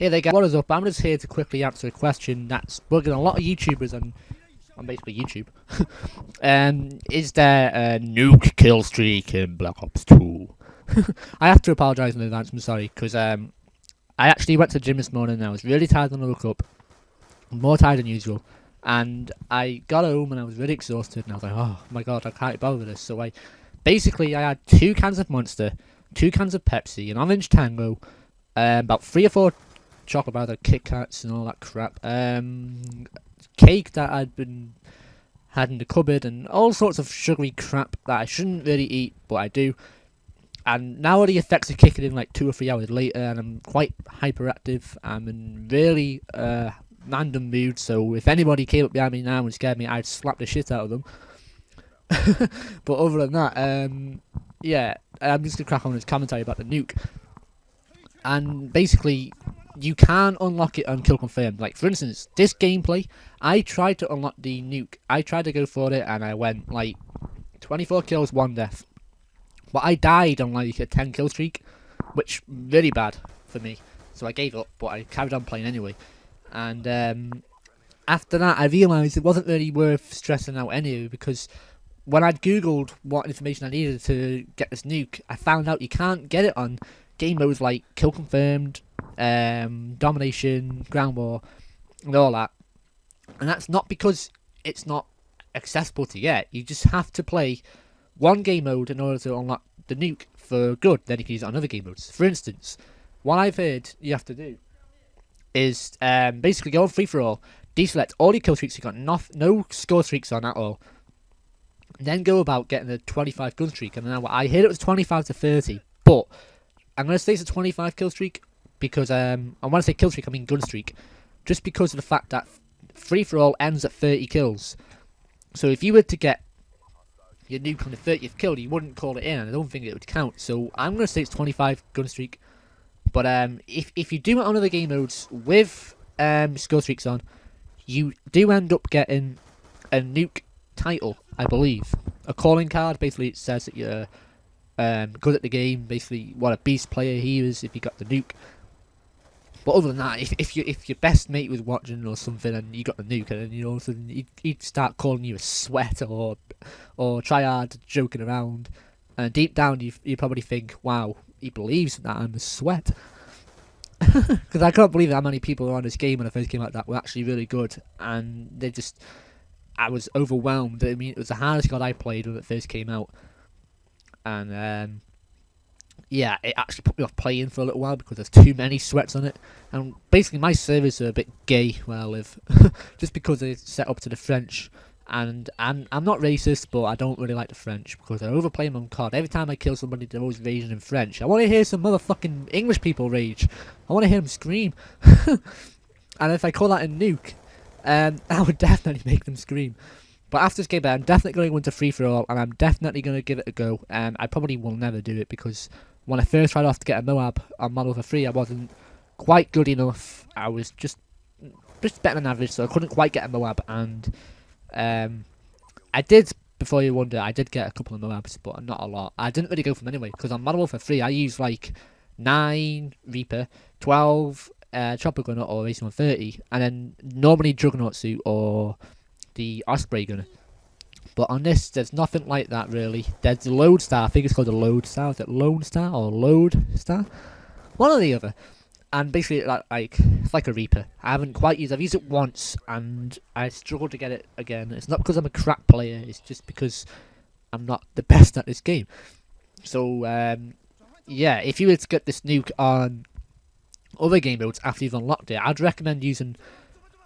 Hey there guys, what is up? I'm just here to quickly answer a question that's bugging a lot of YouTubers and on basically YouTube. Is there a nuke kill streak in Black Ops 2? I have to apologise in advance, I'm sorry, because I actually went to the gym this morning and I was really tired when I woke up, more tired than usual, and I got home and I was really exhausted and I was like, oh my god, I can't bother with this. So I had 2 cans of Monster, 2 cans of Pepsi, an orange Tango, about 3 or 4 chocolate bar, the Kit Kats and all that crap. Cake that had in the cupboard and all sorts of sugary crap that I shouldn't really eat, but I do. And now the effects are kicking in like 2 or 3 hours later, and I'm quite hyperactive. I'm in really random mood. So if anybody came up behind me now and scared me, I'd slap the shit out of them. But other than that, yeah, I'm just gonna crack on with this commentary about the nuke. And basically, you can unlock it on kill confirmed. Like, for instance, this gameplay, I tried to unlock the nuke. I tried to go for it, and I went, like, 24 kills, 1 death. But I died on, like, a 10 kill streak, which, really bad for me. So I gave up, but I carried on playing anyway. And, after that, I realised it wasn't really worth stressing out anyway, because when I'd googled what information I needed to get this nuke, I found out you can't get it on game modes like kill confirmed, domination, ground war, and all that. And that's not because it's not accessible to get. You just have to play one game mode in order to unlock the nuke for good. Then you can use it on other game modes. For instance, what I've heard you have to do is basically go on free for all, deselect all your kill streaks. You got no score streaks on at all. Then go about getting a 25 gun streak. And now I heard it was 25 to 30, but I'm going to say it's a 25 kill streak because, and when I say kill streak, I mean gun streak. Just because of the fact that free-for-all ends at 30 kills. So if you were to get your nuke on the 30th kill, you wouldn't call it in, and I don't think it would count. So I'm going to say it's 25 gun streak. But if you do it on other game modes with skill streaks on, you do end up getting a nuke title, I believe. A calling card. Basically, it says that you're good at the game, basically what a beast player he is if you got the nuke. But other than that, if your best mate was watching or something and you got the nuke, and then you know, he'd start calling you a sweat or try hard joking around, and deep down you probably think, wow, he believes that I'm a sweat. Because I can't believe how many people on this game when I first came out that were actually really good, and I was overwhelmed. I mean, it was the hardest god I played when it first came out. And yeah, it actually put me off playing for a little while because there's too many sweats on it. And basically my servers are a bit gay where I live. Just because they're set up to the French. And I'm not racist, but I don't really like the French because I overplay them on COD. Every time I kill somebody, they're always raging in French. I want to hear some motherfucking English people rage. I want to hear them scream. And if I call that a nuke, I would definitely make them scream. But after this game, I'm definitely going to go into free-for-all, and I'm definitely going to give it a go. I probably will never do it, because when I first tried off to get a Moab on Model for free, I wasn't quite good enough. I was just better than average, so I couldn't quite get a Moab. And I did, before you wonder, I did get a couple of Moabs, but not a lot. I didn't really go for them anyway, because on Model for free, I used like 9 Reaper, 12 Chopper Gunner, or Racing 130, and then normally Juggernaut Suit or the Osprey Gunner. But on this, there's nothing like that really. There's the Load Star. I think it's called the Load Star. Is it Lone Star or Load Star? One or the other. And basically, it's like a Reaper. I've used it once, and I struggled to get it again. It's not because I'm a crap player. It's just because I'm not the best at this game. So yeah, if you were to get this nuke on other game modes after you've unlocked it, I'd recommend using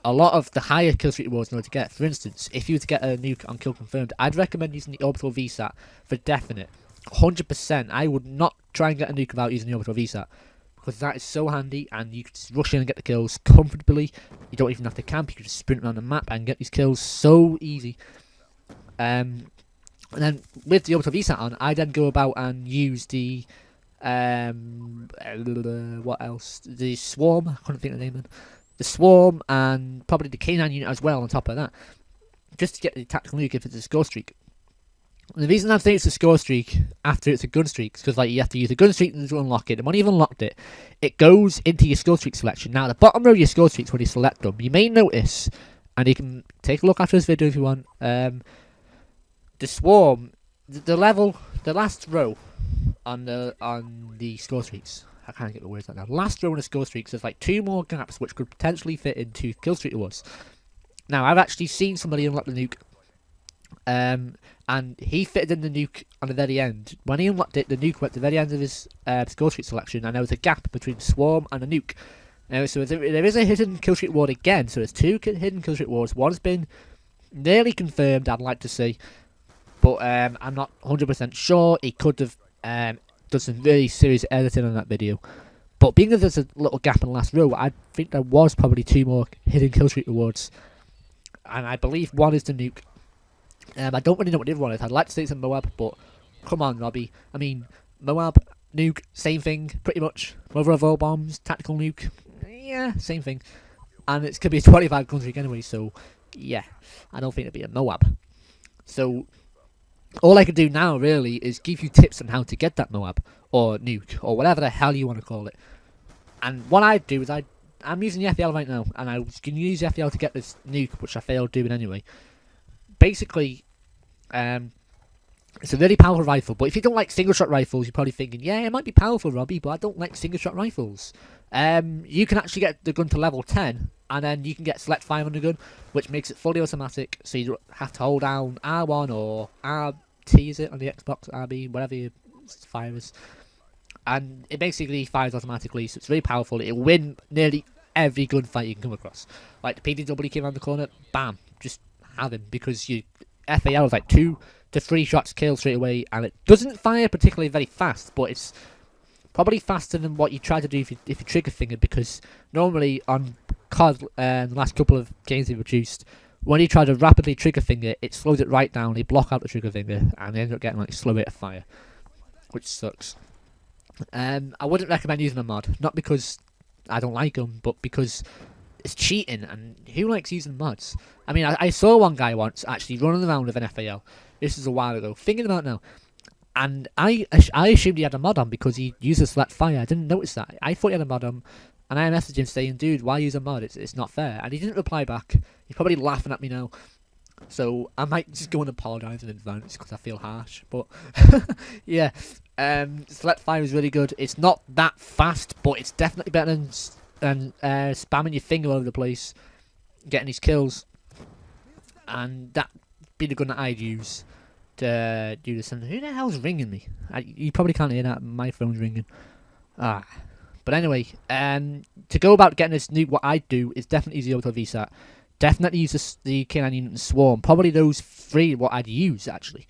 a lot of the higher kill streak rewards in order to get. For instance, if you were to get a nuke on kill confirmed, I'd recommend using the orbital VSAT for definite. 100%. I would not try and get a nuke without using the orbital VSAT, because that is so handy, and you can just rush in and get the kills comfortably. You don't even have to camp. You can just sprint around the map and get these kills so easy. And then with the orbital VSAT on, I then go about and use the what else? The Swarm. I couldn't think of the name. The Swarm, and probably the K9 unit as well on top of that, just to get the tactical nuke if it's a score streak. And the reason I'm saying it's a score streak after it's a gun streak is because like you have to use a gun streak to unlock it. And when you've unlocked it, it goes into your score streak selection. Now, the bottom row of your score streaks when you select them, you may notice, and you can take a look after this video if you want. The swarm, the last row on the score streaks. I can't get the words out now. Last row on the score streaks, there's like 2 more gaps which could potentially fit into kill streak awards. Now, I've actually seen somebody unlock the nuke. And he fitted in the nuke on the very end. When he unlocked it, the nuke went to the very end of his score streak selection, and there was a gap between the swarm and the nuke. So there is a hidden kill streak ward again. So there's 2 hidden kill streak wards. One's been nearly confirmed, I'd like to say, but I'm not 100% sure. He could have done some really serious editing on that video. But being that there's a little gap in the last row, I think there was probably 2 more hidden kill streak rewards, and I believe one is the nuke. I don't really know what the other one is. I'd like to say it's a Moab, but come on, Robbie. I mean, Moab, nuke, same thing, pretty much. Mother of all bombs, tactical nuke, yeah, same thing. And it's going to be a 25 gun streak anyway, so yeah, I don't think it'd be a Moab. So all I can do now really is give you tips on how to get that Moab or nuke or whatever the hell you want to call it. And what I do is I'm using the FEL right now, and I was going to use the FEL to get this nuke, which I failed doing anyway. Basically, it's a really powerful rifle, but if you don't like single-shot rifles, you're probably thinking, yeah, it might be powerful, Robbie, but I don't like single-shot rifles. You can actually get the gun to level 10, and then you can get select fire on the gun, which makes it fully automatic, so you don't have to hold down R1 or RT, is it, on the Xbox, RB, whatever your fire is. And it basically fires automatically, so it's really powerful. It'll win nearly every gunfight you can come across. Like, the PDW came around the corner, bam, just have him, because you FAL is like 2 to 3 shots kill straight away, and it doesn't fire particularly very fast, but it's probably faster than what you try to do if you trigger finger, because normally on COD, the last couple of games they've produced, when you try to rapidly trigger finger, it slows it right down, they block out the trigger finger, and they end up getting like slow rate of fire, which sucks. I wouldn't recommend using a mod, not because I don't like them, but because it's cheating, and who likes using mods? I mean, I saw one guy once actually running around with an FAL. This is a while ago. Thinking about it now, and I assumed he had a mod on because he uses select fire. I didn't notice that. I thought he had a mod on, and I messaged him saying, "Dude, why use a mod? It's not fair." And he didn't reply back. He's probably laughing at me now. So I might just go and apologise in advance because I feel harsh. But yeah, select fire is really good. It's not that fast, but it's definitely better than spamming your finger all over the place, getting these kills, and that be the gun that I'd use to do this. And who the hell's ringing me? You probably can't hear that. My phone's ringing. But anyway, to go about getting this nuke, what I'd do is definitely use the auto VSAT. Definitely use the K9 unit and swarm. Probably those 3 what I'd use actually.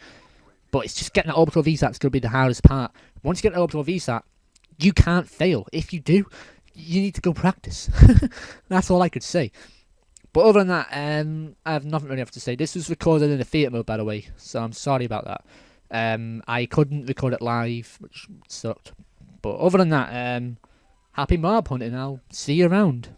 But it's just getting that orbital VSAT that's going to be the hardest part. Once you get the orbital VSAT, you can't fail. If you do, you need to go practice. That's all I could say. But other than that, I have nothing really else to say. This was recorded in a theatre mode, by the way, so I'm sorry about that. I couldn't record it live, which sucked. But other than that, happy mob hunting. I'll see you around.